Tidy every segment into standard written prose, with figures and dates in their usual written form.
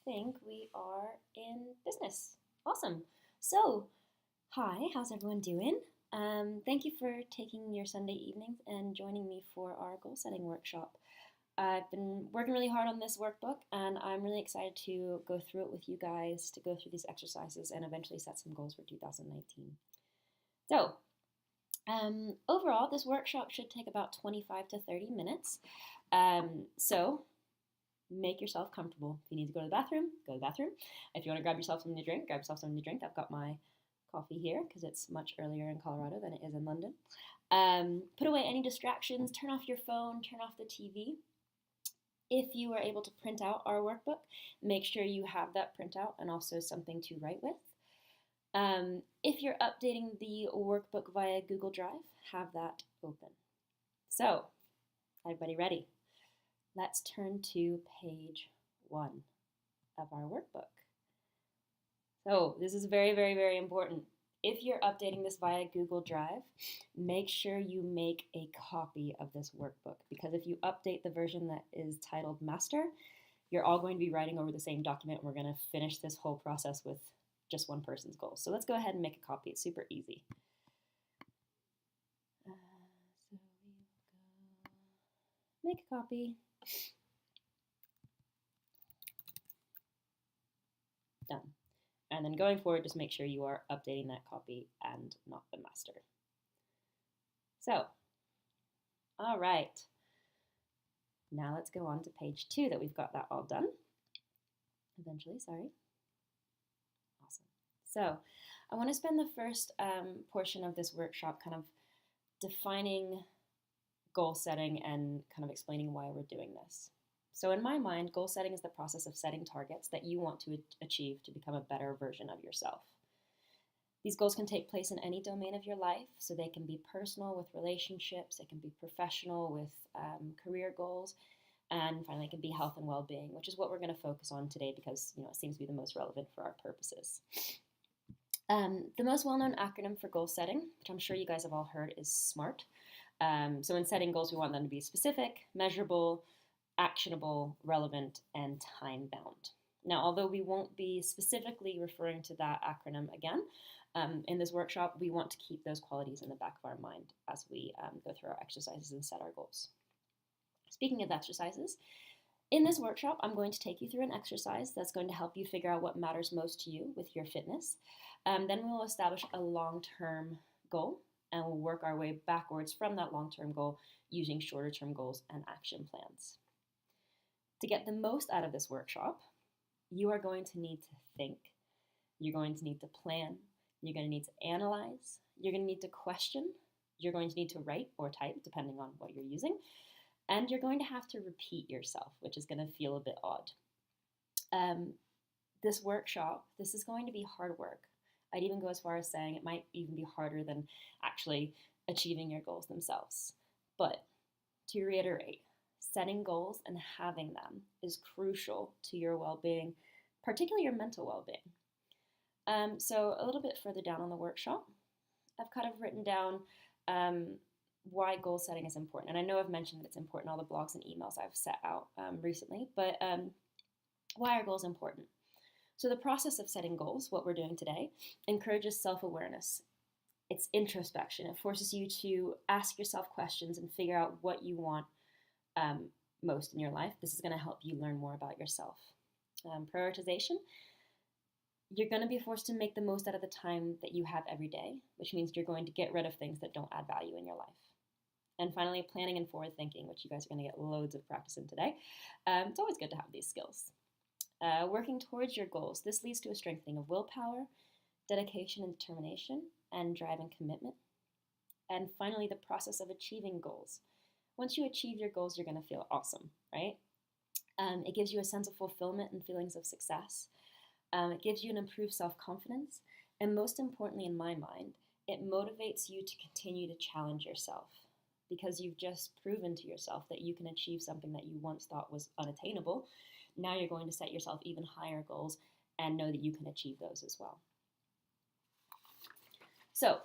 think we are in business. Awesome. So, hi, how's everyone doing? Thank you for taking your Sunday evenings and joining me for our goal setting workshop. I've been working really hard on this workbook and I'm really excited to go through it with you guys, to go through these exercises and eventually set some goals for 2019. So, overall, this workshop should take about 25 to 30 minutes. So, make yourself comfortable. If you need to go to the bathroom, go to the bathroom. If you want to grab yourself something to drink, grab yourself something to drink. I've got my coffee here because it's much earlier in Colorado than it is in London. Put away any distractions, turn off your phone, turn off the TV. If you are able to print out our workbook, make sure you have that printout and also something to write with. If you're updating the workbook via Google Drive, have that open. So, everybody ready? Let's turn to page 1 of our workbook. So this is very, very, very important. If you're updating this via Google Drive, make sure you make a copy of this workbook because if you update the version that is titled Master, you're all going to be writing over the same document. We're going to finish this whole process with just one person's goals. So let's go ahead and make a copy. It's super easy. So we will go make a copy. Done. And then going forward, just make sure you are updating that copy and not the master. So, all right. Now let's go on to page 2 that we've got that all done. Eventually, sorry. Awesome. So, I want to spend the first portion of this workshop kind of defining goal setting and kind of explaining why we're doing this. So in my mind, goal setting is the process of setting targets that you want to achieve to become a better version of yourself. These goals can take place in any domain of your life, so they can be personal with relationships, it can be professional with career goals, and finally it can be health and well-being, which is what we're going to focus on today because it seems to be the most relevant for our purposes. The most well-known acronym for goal setting, which I'm sure you guys have all heard, is SMART. So in setting goals, we want them to be specific, measurable, actionable, relevant, and time-bound. Now, although we won't be specifically referring to that acronym again, in this workshop, we want to keep those qualities in the back of our mind as we go through our exercises and set our goals. Speaking of exercises, in this workshop, I'm going to take you through an exercise that's going to help you figure out what matters most to you with your fitness. Then we'll establish a long-term goal, and we'll work our way backwards from that long-term goal using shorter-term goals and action plans. To get the most out of this workshop, you are going to need to think, you're going to need to plan, you're going to need to analyze, you're going to need to question, you're going to need to write or type, depending on what you're using, and you're going to have to repeat yourself, which is going to feel a bit odd. This workshop, this is going to be hard work. I'd even go as far as saying it might even be harder than actually achieving your goals themselves. But to reiterate, setting goals and having them is crucial to your well-being, particularly your mental well-being. So a little bit further down on the workshop, I've kind of written down why goal setting is important. And I know I've mentioned that it's important in all the blogs and emails I've set out recently, but why are goals important? So the process of setting goals, what we're doing today, encourages self-awareness. It's introspection. It forces you to ask yourself questions and figure out what you want most in your life. This is going to help you learn more about yourself. Prioritization. You're going to be forced to make the most out of the time that you have every day, which means you're going to get rid of things that don't add value in your life. And finally, planning and forward thinking, which you guys are going to get loads of practice in today. It's always good to have these skills. Working towards your goals. This leads to a strengthening of willpower, dedication and determination, and drive and commitment. And finally, the process of achieving goals. Once you achieve your goals, you're going to feel awesome, right? It gives you a sense of fulfillment and feelings of success. It gives you an improved self-confidence. And most importantly, in my mind, it motivates you to continue to challenge yourself because you've just proven to yourself that you can achieve something that you once thought was unattainable. Now you're going to set yourself even higher goals and know that you can achieve those as well. So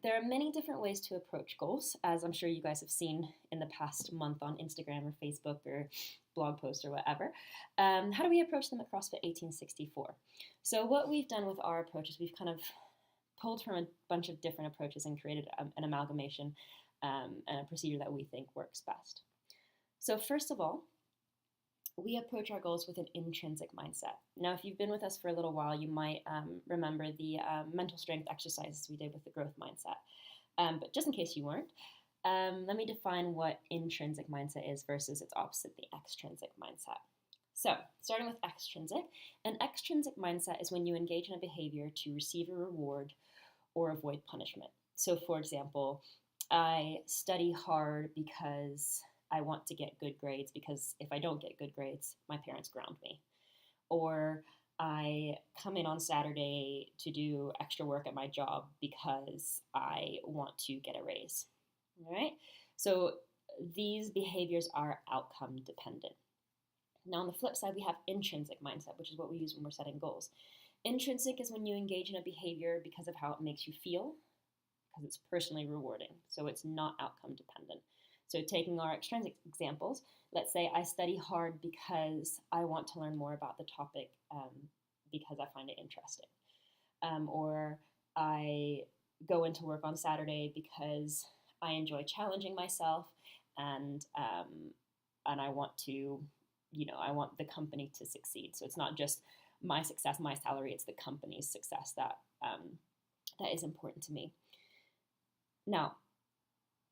there are many different ways to approach goals, as I'm sure you guys have seen in the past month on Instagram or Facebook or blog post or whatever. How do we approach them at CrossFit 1864? So what we've done with our approach is we've kind of pulled from a bunch of different approaches and created an amalgamation and a procedure that we think works best. So first of all, we approach our goals with an intrinsic mindset. Now, if you've been with us for a little while, you might remember the mental strength exercises we did with the growth mindset. But just in case you weren't, let me define what intrinsic mindset is versus its opposite, the extrinsic mindset. So, starting with extrinsic, an extrinsic mindset is when you engage in a behavior to receive a reward or avoid punishment. So, for example, I study hard because I want to get good grades, because if I don't get good grades, my parents ground me. Or I come in on Saturday to do extra work at my job because I want to get a raise. All right? So these behaviors are outcome dependent. Now, on the flip side, we have intrinsic mindset, which is what we use when we're setting goals. Intrinsic is when you engage in a behavior because of how it makes you feel, because it's personally rewarding. So it's not outcome dependent. So taking our extrinsic examples, let's say I study hard because I want to learn more about the topic because I find it interesting. Or I go into work on Saturday because I enjoy challenging myself and I want to, I want the company to succeed. So it's not just my success, my salary, it's the company's success that is important to me. Now,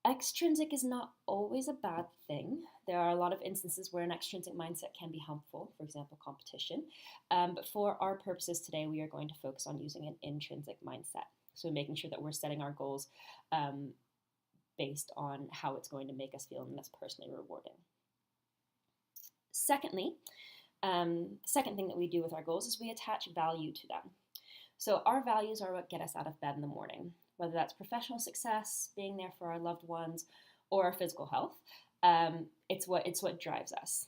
extrinsic is not always a bad thing. There are a lot of instances where an extrinsic mindset can be helpful, for example, competition. But for our purposes today, we are going to focus on using an intrinsic mindset. So making sure that we're setting our goals based on how it's going to make us feel and that's personally rewarding. Secondly, the second thing that we do with our goals is we attach value to them. So our values are what get us out of bed in the morning, whether that's professional success, being there for our loved ones, or our physical health. It's what drives us.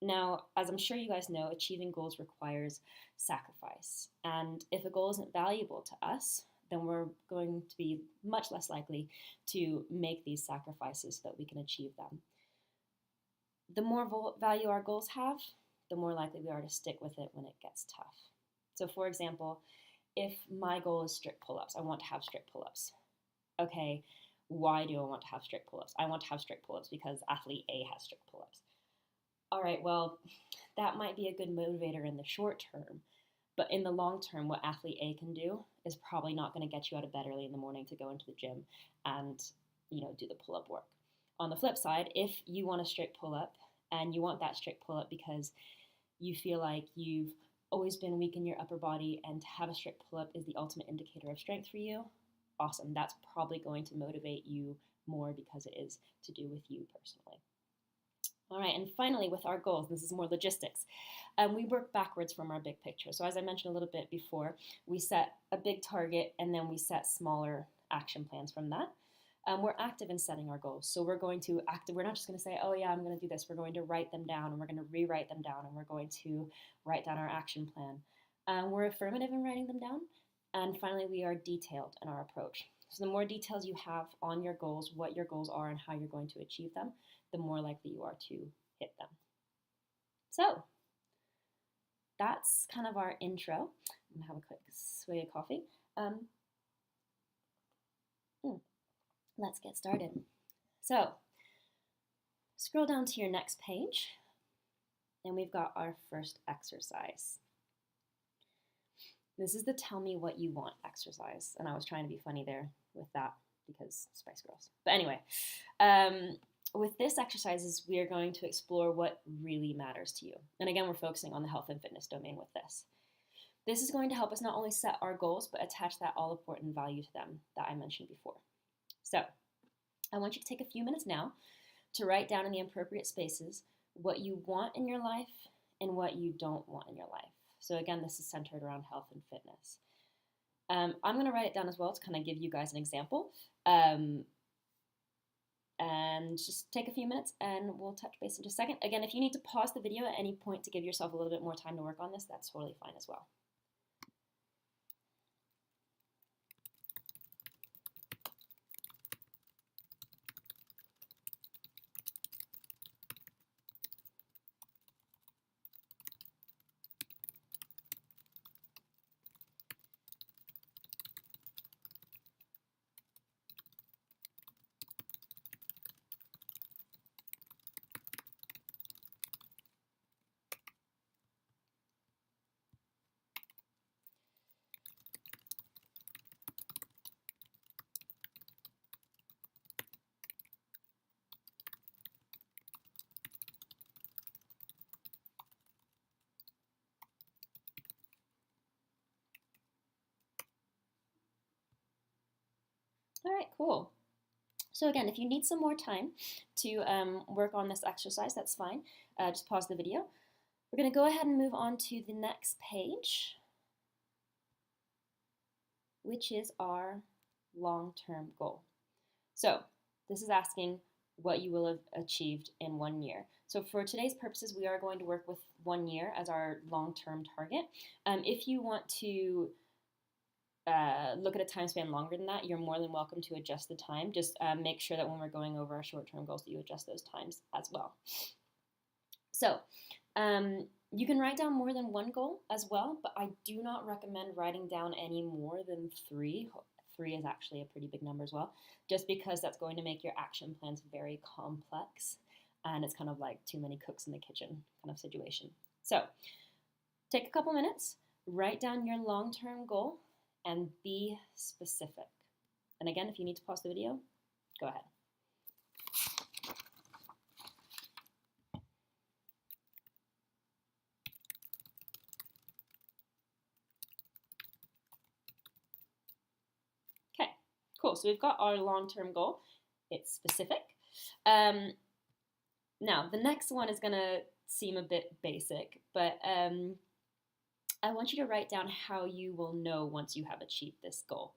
Now, as I'm sure you guys know, achieving goals requires sacrifice. And if a goal isn't valuable to us, then we're going to be much less likely to make these sacrifices so that we can achieve them. The more value our goals have, the more likely we are to stick with it when it gets tough. So for example, if my goal is strict pull-ups, I want to have strict pull-ups. Okay, why do I want to have strict pull-ups? I want to have strict pull-ups because athlete A has strict pull-ups. All right, well, that might be a good motivator in the short term, but in the long term, what athlete A can do is probably not going to get you out of bed early in the morning to go into the gym and, do the pull-up work. On the flip side, if you want a strict pull-up and you want that strict pull-up because you feel like you've always been weak in your upper body and to have a strict pull-up is the ultimate indicator of strength for you, awesome. That's probably going to motivate you more because it is to do with you personally. All right, and finally with our goals, this is more logistics. We work backwards from our big picture. So as I mentioned a little bit before, we set a big target and then we set smaller action plans from that. We're active in setting our goals. So we're going to we're not just going to say, oh yeah, I'm going to do this. We're going to write them down and we're going to rewrite them down and we're going to write down our action plan. We're affirmative in writing them down. And finally, we are detailed in our approach. So the more details you have on your goals, what your goals are and how you're going to achieve them, the more likely you are to hit them. So that's kind of our intro. I'm going to have a quick swig of coffee. Let's get started. So scroll down to your next page and we've got our first exercise. This is the tell me what you want exercise. And I was trying to be funny there with that because Spice Girls. But anyway, with this exercise, we are going to explore what really matters to you. And again, we're focusing on the health and fitness domain with this. This is going to help us not only set our goals, but attach that all-important value to them that I mentioned before. So I want you to take a few minutes now to write down in the appropriate spaces what you want in your life and what you don't want in your life. So again, this is centered around health and fitness. I'm going to write it down as well to kind of give you guys an example. And just take a few minutes and we'll touch base in just a second. Again, if you need to pause the video at any point to give yourself a little bit more time to work on this, that's totally fine as well. All right, cool. So again, if you need some more time to work on this exercise, that's fine. Just pause the video. We're going to go ahead and move on to the next page, which is our long-term goal. So this is asking what you will have achieved in 1 year. So for today's purposes, we are going to work with 1 year as our long-term target. If you want to look at a time span longer than that, you're more than welcome to adjust the time. Just make sure that when we're going over our short-term goals that you adjust those times as well. So you can write down more than one goal as well, but I do not recommend writing down any more than 3. 3 is actually a pretty big number as well, just because that's going to make your action plans very complex, and it's kind of like too many cooks in the kitchen kind of situation. So take a couple minutes, write down your long-term goal, and be specific. And again, if you need to pause the video, go ahead. Okay, cool. So we've got our long-term goal. It's specific. Now, the next one is going to seem a bit basic, but I want you to write down how you will know once you have achieved this goal.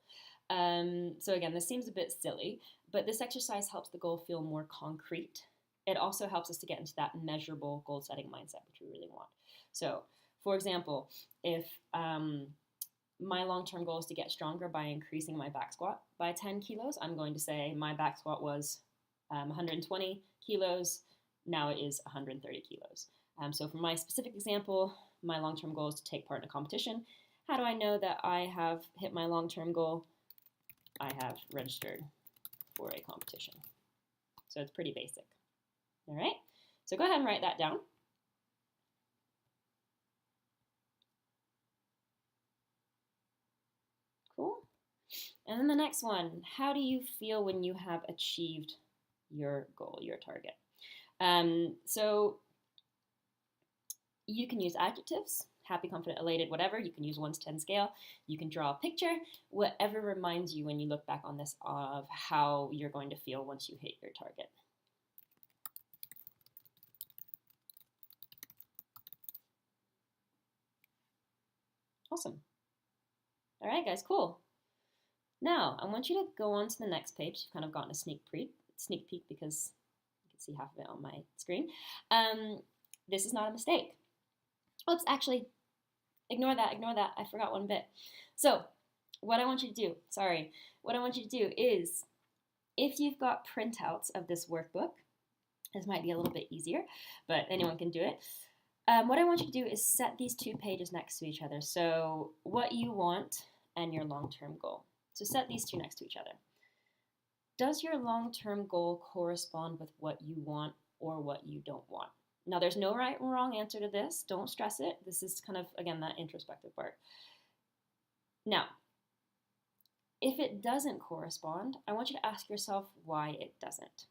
So again, this seems a bit silly, but this exercise helps the goal feel more concrete. It also helps us to get into that measurable goal-setting mindset, which we really want. So, for example, if my long-term goal is to get stronger by increasing my back squat by 10 kilos, I'm going to say my back squat was 120 kilos, now it is 130 kilos. So for my specific example, my long-term goal is to take part in a competition. How do I know that I have hit my long-term goal? I have registered for a competition. So it's pretty basic. All right, so go ahead and write that down. Cool. And then the next one, how do you feel when you have achieved your goal, your target? So you can use adjectives, happy, confident, elated, whatever. You can use 1 to 10 scale. You can draw a picture, whatever reminds you when you look back on this of how you're going to feel once you hit your target. Awesome. All right, guys, cool. Now, I want you to go on to the next page. You've kind of gotten a sneak peek because you can see half of it on my screen. This is not a mistake. Oops, actually, ignore that. I forgot one bit. So what I want you to do is, if you've got printouts of this workbook, this might be a little bit easier, but anyone can do it. What I want you to do is set these 2 pages next to each other. So what you want and your long-term goal. So set these 2 next to each other. Does your long-term goal correspond with what you want or what you don't want? Now, there's no right and wrong answer to this. Don't stress it. This is kind of, again, that introspective part. Now, if it doesn't correspond, I want you to ask yourself why it doesn't.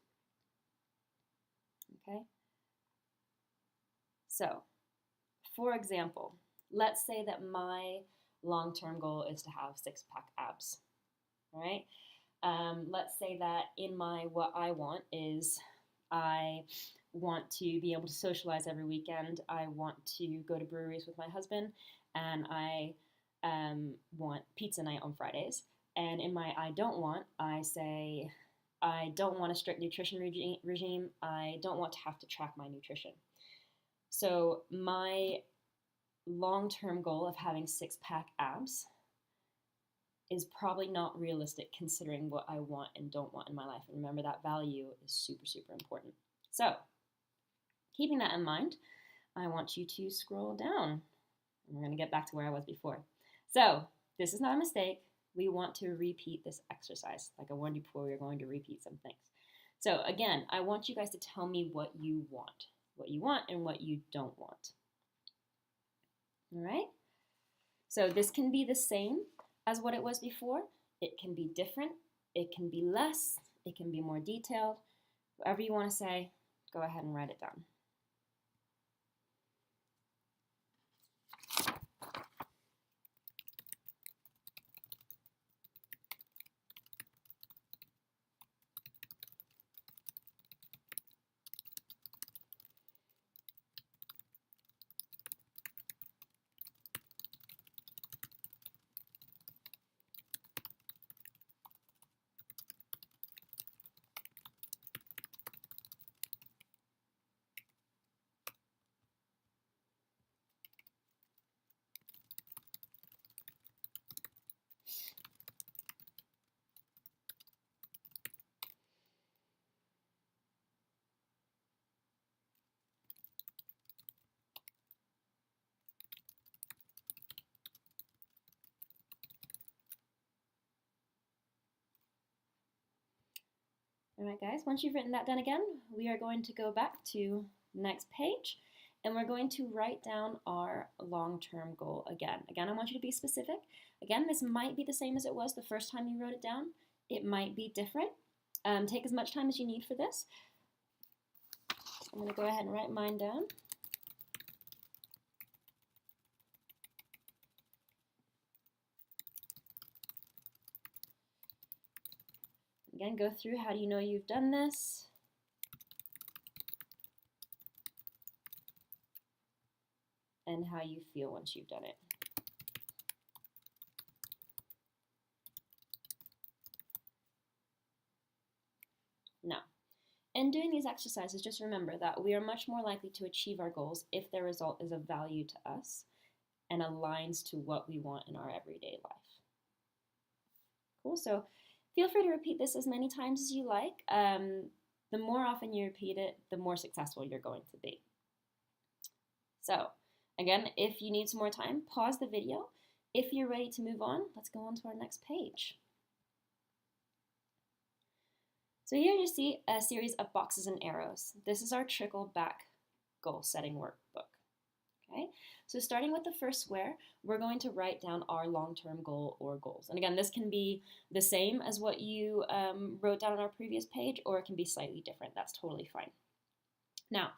Okay? So, for example, let's say that my long-term goal is to have 6-pack abs. All right? Let's say that in my what I want is I want to be able to socialize every weekend. I want to go to breweries with my husband, and I want pizza night on Fridays. And in my I don't want, I say I don't want a strict nutrition regime. I don't want to have to track my nutrition. So my long-term goal of having 6-pack abs is probably not realistic considering what I want and don't want in my life. And remember, that value is super, super important. So keeping that in mind, I want you to scroll down. We're going to get back to where I was before. So this is not a mistake. We want to repeat this exercise. Like I warned you before, we're going to repeat some things. So again, I want you guys to tell me what you want and what you don't want. All right? So this can be the same as what it was before. It can be different. It can be less. It can be more detailed. Whatever you want to say, go ahead and write it down. All right, guys, once you've written that down again, we are going to go back to the next page and we're going to write down our long-term goal again. Again, I want you to be specific. Again, this might be the same as it was the first time you wrote it down. It might be different. Take as much time as you need for this. I'm going to go ahead and write mine down. Again, go through how do you know you've done this. And how you feel once you've done it. Now, in doing these exercises, just remember that we are much more likely to achieve our goals if their result is of value to us and aligns to what we want in our everyday life. Cool, so feel free to repeat this as many times as you like. The more often you repeat it, the more successful you're going to be. So, again, if you need some more time, pause the video. If you're ready to move on, let's go on to our next page. So here you see a series of boxes and arrows. This is our trickle back goal setting workbook. Okay, so starting with the first square, we're going to write down our long-term goal or goals. And again, this can be the same as what you wrote down on our previous page, or it can be slightly different. That's totally fine. Now,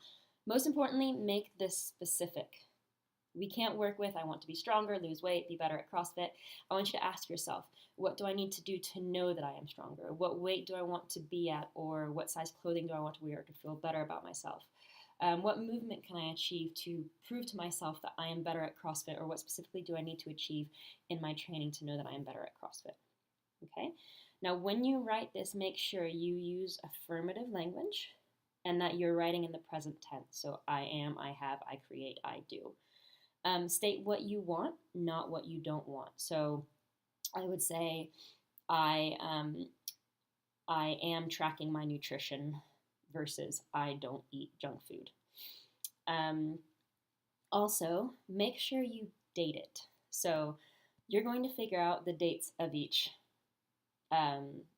most importantly, make this specific. We can't work with, I want to be stronger, lose weight, be better at CrossFit. I want you to ask yourself, what do I need to do to know that I am stronger? What weight do I want to be at? Or what size clothing do I want to wear to feel better about myself? What movement can I achieve to prove to myself that I am better at CrossFit? Or what specifically do I need to achieve in my training to know that I am better at CrossFit? Okay. Now, when you write this, make sure you use affirmative language and that you're writing in the present tense. So I am, I have, I create, I do. State what you want, not what you don't want. So I would say I am tracking my nutrition versus I don't eat junk food. Also, make sure you date it. So you're going to figure out the dates of each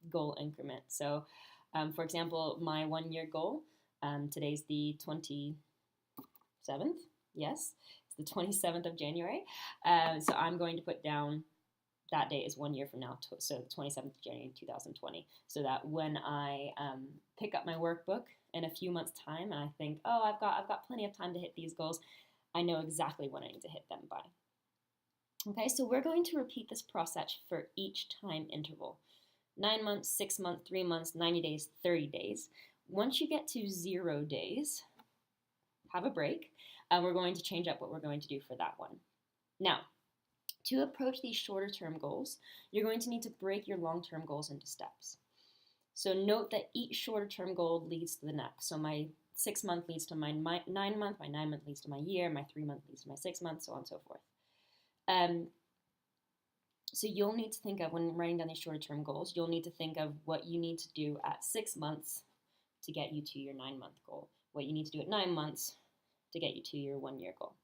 goal increment. So for example, my 1 year goal, today's the 27th. Yes, it's the 27th of January. So I'm going to put down that date is 1 year from now, so the 27th of January 2020, so that when I pick up my workbook in a few months' time and I think, oh, I've got plenty of time to hit these goals, I know exactly when I need to hit them by. Okay, so we're going to repeat this process for each time interval. 9 months, 6 months, 3 months, 90 days, 30 days. Once you get to 0 days, have a break. We're going to change up what we're going to do for that one. Now, to approach these shorter term goals, you're going to need to break your long-term goals into steps. So note that each shorter term goal leads to the next. So my 6 month leads to my 9 month, my 9 month leads to my year, my 3 month leads to my 6 months, so on and so forth. So you'll need to think of, when writing down these shorter term goals, you'll need to think of what you need to do at 6 months to get you to your 9 month goal, what you need to do at 9 months to get you to your 1 year goal.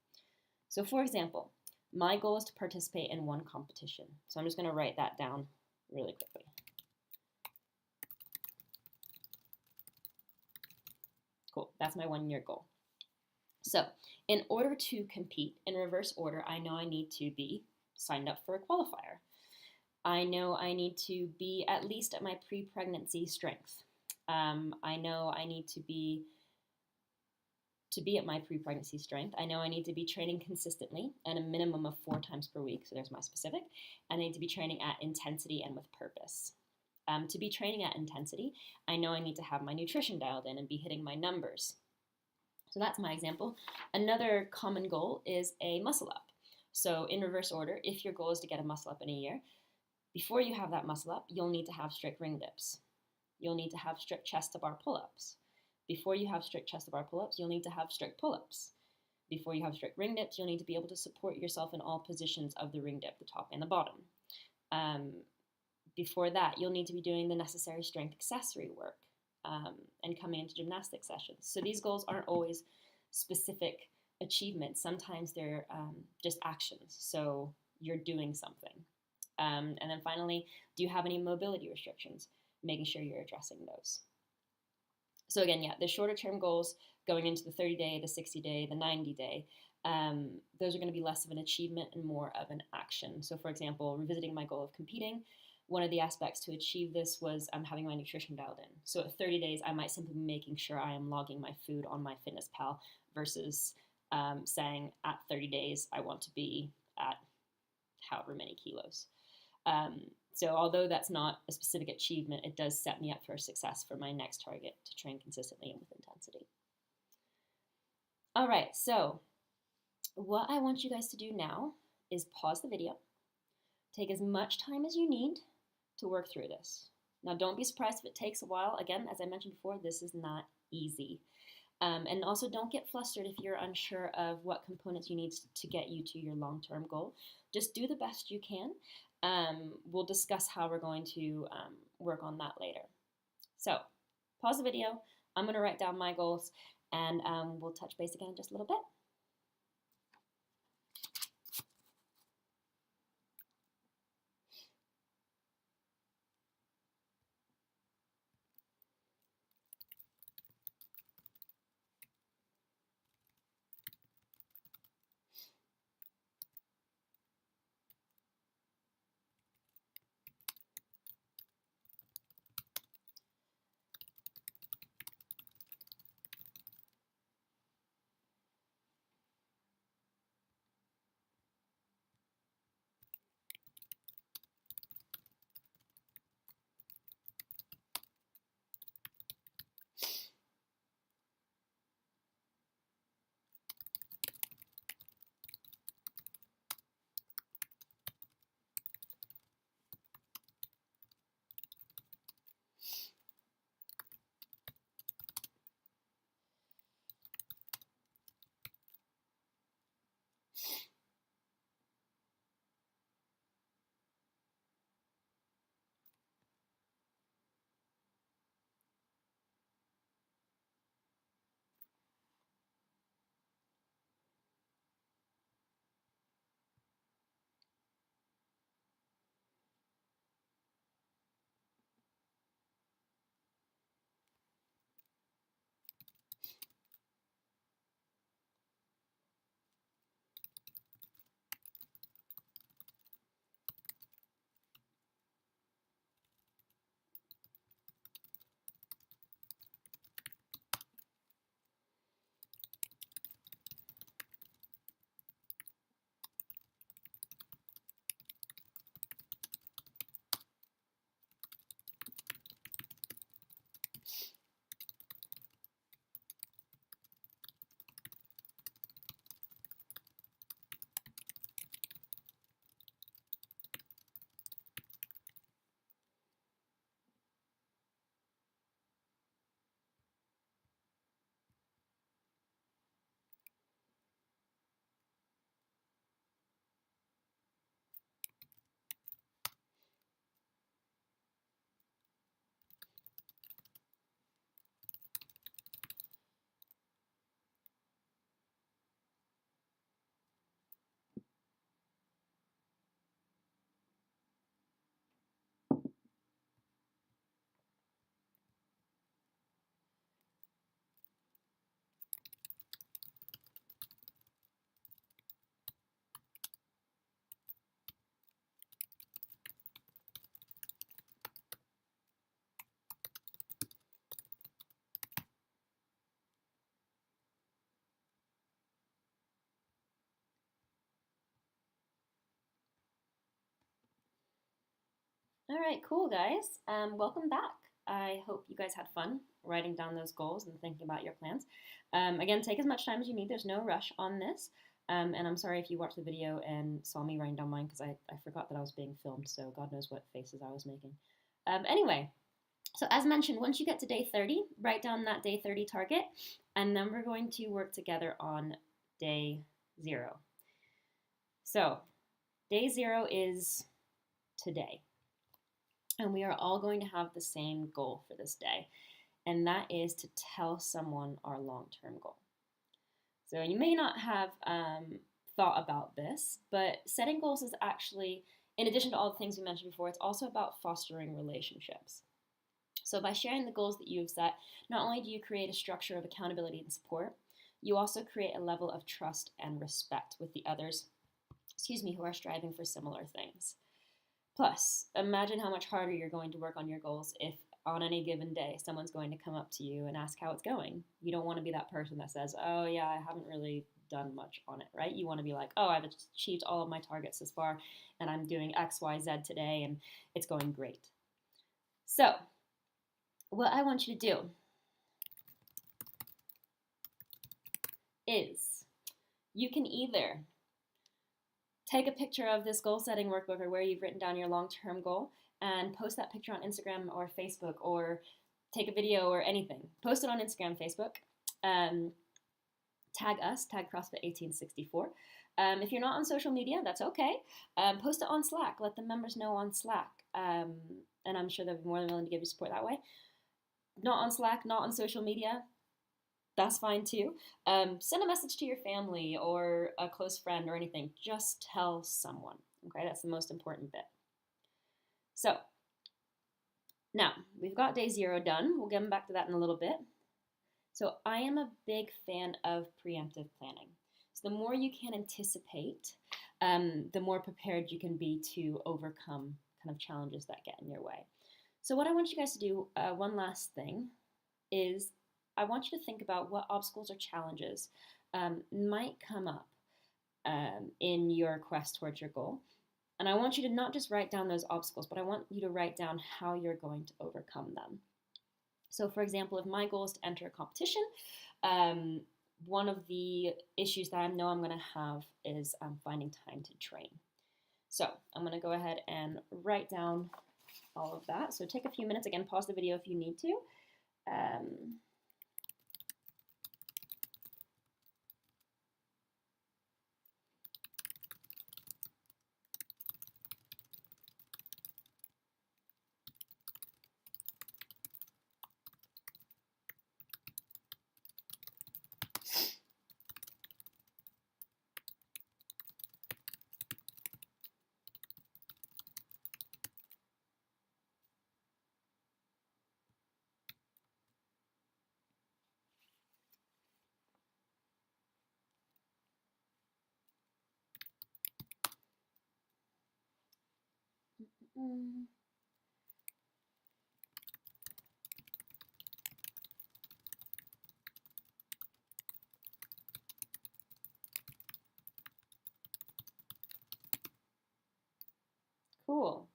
So for example, my goal is to participate in one competition. So I'm just going to write that down really quickly. Cool, that's my 1 year goal. So in order to compete in reverse order, I know I need to be signed up for a qualifier. I know I need to be at least at my pre-pregnancy strength. I know I need to be at my pre-pregnancy strength. I know I need to be training consistently and a minimum of 4 times per week. So there's my specific. I need to be training at intensity and with purpose. To be training at intensity, I know I need to have my nutrition dialed in and be hitting my numbers. So that's my example. Another common goal is a muscle up. So in reverse order, if your goal is to get a muscle up in a year, before you have that muscle up, you'll need to have strict ring dips. You'll need to have strict chest to bar pull-ups. Before you have strict chest to bar pull-ups, you'll need to have strict pull-ups. Before you have strict ring dips, you'll need to be able to support yourself in all positions of the ring dip, the top and the bottom. Before that, you'll need to be doing the necessary strength accessory work and coming into gymnastic sessions. So these goals aren't always specific achievements. Sometimes they're just actions. So you're doing something. And then finally, do you have any mobility restrictions? Making sure you're addressing those. So again, yeah, the shorter term goals going into the 30-day, the 60-day, the 90-day, those are going to be less of an achievement and more of an action. So for example, revisiting my goal of competing, one of the aspects to achieve this was having my nutrition dialed in. So at 30 days, I might simply be making sure I am logging my food on MyFitnessPal versus saying at 30 days, I want to be at however many kilos. So although that's not a specific achievement, it does set me up for success for my next target to train consistently and with intensity. All right, so what I want you guys to do now is pause the video, take as much time as you need to work through this. Now, don't be surprised if it takes a while. Again, as I mentioned before, this is not easy. And also don't get flustered if you're unsure of what components you need to get you to your long-term goal. Just do the best you can. We'll discuss how we're going to work on that later. So pause the video. I'm going to write down my goals, and we'll touch base again in just a little bit. All right, cool, guys. Welcome back. I hope you guys had fun writing down those goals and thinking about your plans. Again, take as much time as you need. There's no rush on this. And I'm sorry if you watched the video and saw me writing down mine because I forgot that I was being filmed, so God knows what faces I was making. Anyway, so as mentioned, once you get to day 30, write down that day 30 target, and then we're going to work together on day 0. So day 0 is today. And we are all going to have the same goal for this day, and that is to tell someone our long-term goal. So you may not have thought about this, but setting goals is actually, in addition to all the things we mentioned before, it's also about fostering relationships. So by sharing the goals that you've set, not only do you create a structure of accountability and support, you also create a level of trust and respect with the others, who are striving for similar things. Plus, imagine how much harder you're going to work on your goals if on any given day someone's going to come up to you and ask how it's going. You don't want to be that person that says, "Oh yeah, I haven't really done much on it," right? You want to be like, "Oh, I've achieved all of my targets this far and I'm doing XYZ today and it's going great." So, what I want you to do is you can either take a picture of this goal setting workbook or where you've written down your long-term goal and post that picture on Instagram or Facebook, or take a video or anything. Post it on Instagram, Facebook. Tag us, tag CrossFit 1864. If you're not on social media, that's okay. Post it on Slack. Let the members know on Slack. And I'm sure they'll be more than willing to give you support that way. Not on Slack, not on social media, that's fine too. Send a message to your family or a close friend or anything. Just tell someone. Okay, that's the most important bit. So, now we've got day 0 done. We'll get back to that in a little bit. So I am a big fan of preemptive planning. So the more you can anticipate, the more prepared you can be to overcome kind of challenges that get in your way. So what I want you guys to do, one last thing, is I want you to think about what obstacles or challenges might come up in your quest towards your goal. And I want you to not just write down those obstacles, but I want you to write down how you're going to overcome them. So for example, if my goal is to enter a competition, one of the issues that I know I'm going to have is finding time to train. So I'm going to go ahead and write down all of that. So take a few minutes. Again, pause the video if you need to. Cool.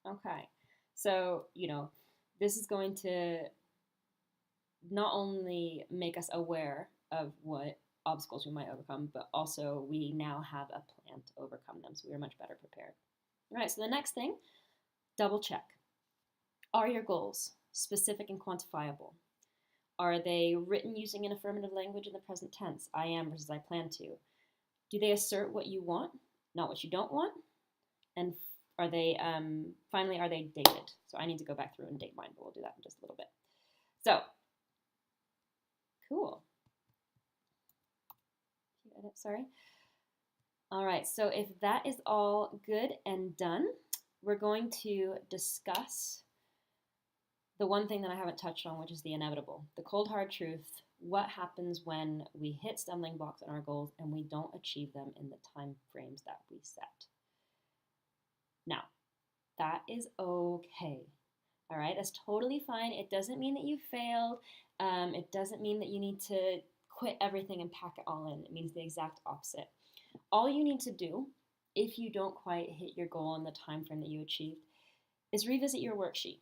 Okay. So, this is going to not only make us aware of what obstacles we might overcome, but also we now have a plan to overcome them. So we're much better prepared. All right. So the next thing, double check. Are your goals specific and quantifiable? Are they written using an affirmative language in the present tense? I am versus I plan to. Do they assert what you want, not what you don't want? And are they, finally, are they dated? So I need to go back through and date mine, but we'll do that in just a little bit. So, cool. Sorry. All right, so if that is all good and done, we're going to discuss the one thing that I haven't touched on, which is the inevitable, the cold hard truth. What happens when we hit stumbling blocks on our goals and we don't achieve them in the time frames that we set? Now, that is okay. All right, that's totally fine. It doesn't mean that you failed. It doesn't mean that you need to quit everything and pack it all in. It means the exact opposite. All you need to do, if you don't quite hit your goal in the time frame that you achieved, is revisit your worksheet.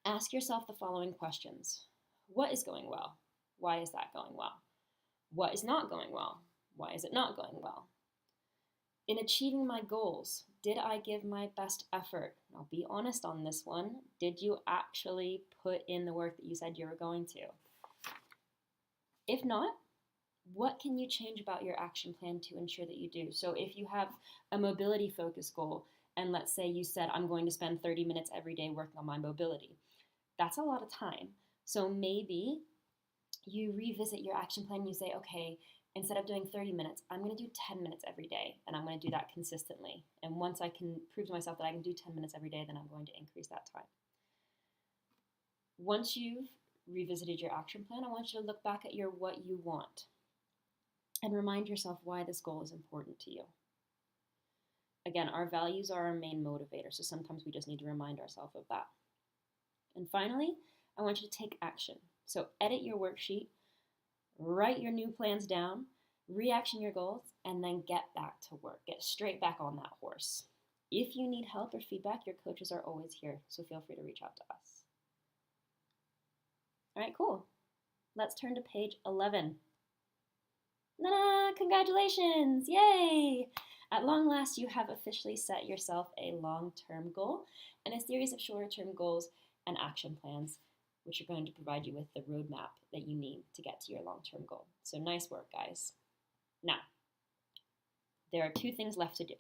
Ask yourself the following questions. What is going well? Why is that going well? What is not going well? Why is it not going well? In achieving my goals, did I give my best effort? I'll be honest on this one. Did you actually put in the work that you said you were going to? If not, what can you change about your action plan to ensure that you do? So if you have a mobility focus goal, and let's say you said, I'm going to spend 30 minutes every day working on my mobility, that's a lot of time. So maybe you revisit your action plan and you say, okay, instead of doing 30 minutes, I'm going to do 10 minutes every day, and I'm going to do that consistently. And once I can prove to myself that I can do 10 minutes every day, then I'm going to increase that time. Once you've revisited your action plan, I want you to look back at your what you want and remind yourself why this goal is important to you. Again, our values are our main motivator, so sometimes we just need to remind ourselves of that. And finally, I want you to take action. So edit your worksheet, write your new plans down, reaction your goals, and then get back to work. Get straight back on that horse. If you need help or feedback, your coaches are always here, so feel free to reach out to us. All right, cool. Let's turn to page 11. Congratulations! Yay! At long last, you have officially set yourself a long-term goal and a series of shorter-term goals and action plans, which are going to provide you with the roadmap that you need to get to your long-term goal. So nice work, guys. Now, there are 2 things left to do.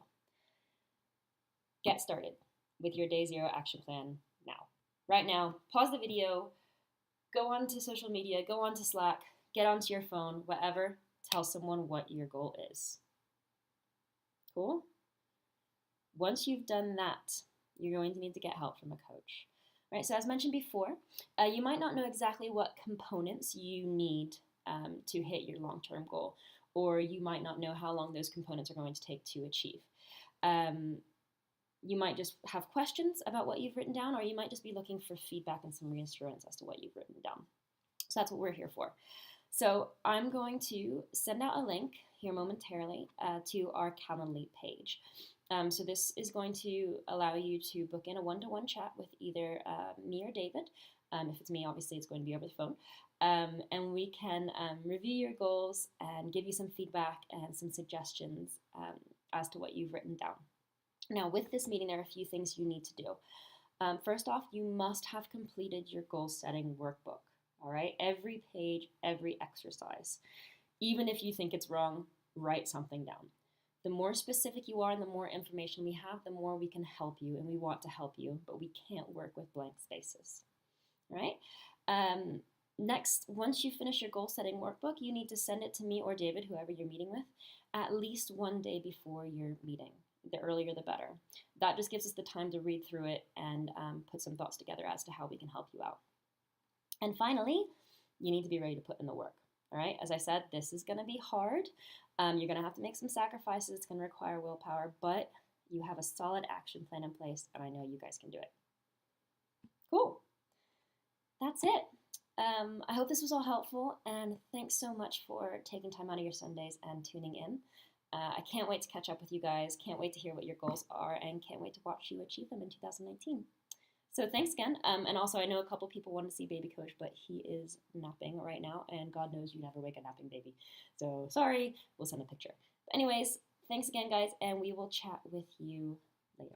Get started with your day 0 action plan now. Right now, pause the video, go onto social media, go onto Slack, get onto your phone, whatever, tell someone what your goal is. Cool? Once you've done that, you're going to need to get help from a coach. Right, so as mentioned before, you might not know exactly what components you need to hit your long-term goal, or you might not know how long those components are going to take to achieve. You might just have questions about what you've written down, or you might just be looking for feedback and some reassurance as to what you've written down. So that's what we're here for. So I'm going to send out a link here momentarily to our Calendly page. So this is going to allow you to book in a one-to-one chat with either me or David. If it's me, obviously it's going to be over the phone. And we can review your goals and give you some feedback and some suggestions as to what you've written down. Now, with this meeting, there are a few things you need to do. First off, you must have completed your goal-setting workbook. All right, every page, every exercise. Even if you think it's wrong, write something down. The more specific you are and the more information we have, the more we can help you, and we want to help you, but we can't work with blank spaces. All right? Next, once you finish your goal-setting workbook, you need to send it to me or David, whoever you're meeting with, at least one day before your meeting. The earlier, the better. That just gives us the time to read through it and put some thoughts together as to how we can help you out. And finally, you need to be ready to put in the work. All right, as I said, this is going to be hard. You're going to have to make some sacrifices. It's going to require willpower, but you have a solid action plan in place, and I know you guys can do it. Cool. That's it. I hope this was all helpful, and thanks so much for taking time out of your Sundays and tuning in. I can't wait to catch up with you guys, can't wait to hear what your goals are, and can't wait to watch you achieve them in 2019. So thanks again, and also I know a couple people want to see Baby Coach, but he is napping right now, and God knows you never wake a napping baby. So sorry, we'll send a picture. But anyways, thanks again, guys, and we will chat with you later.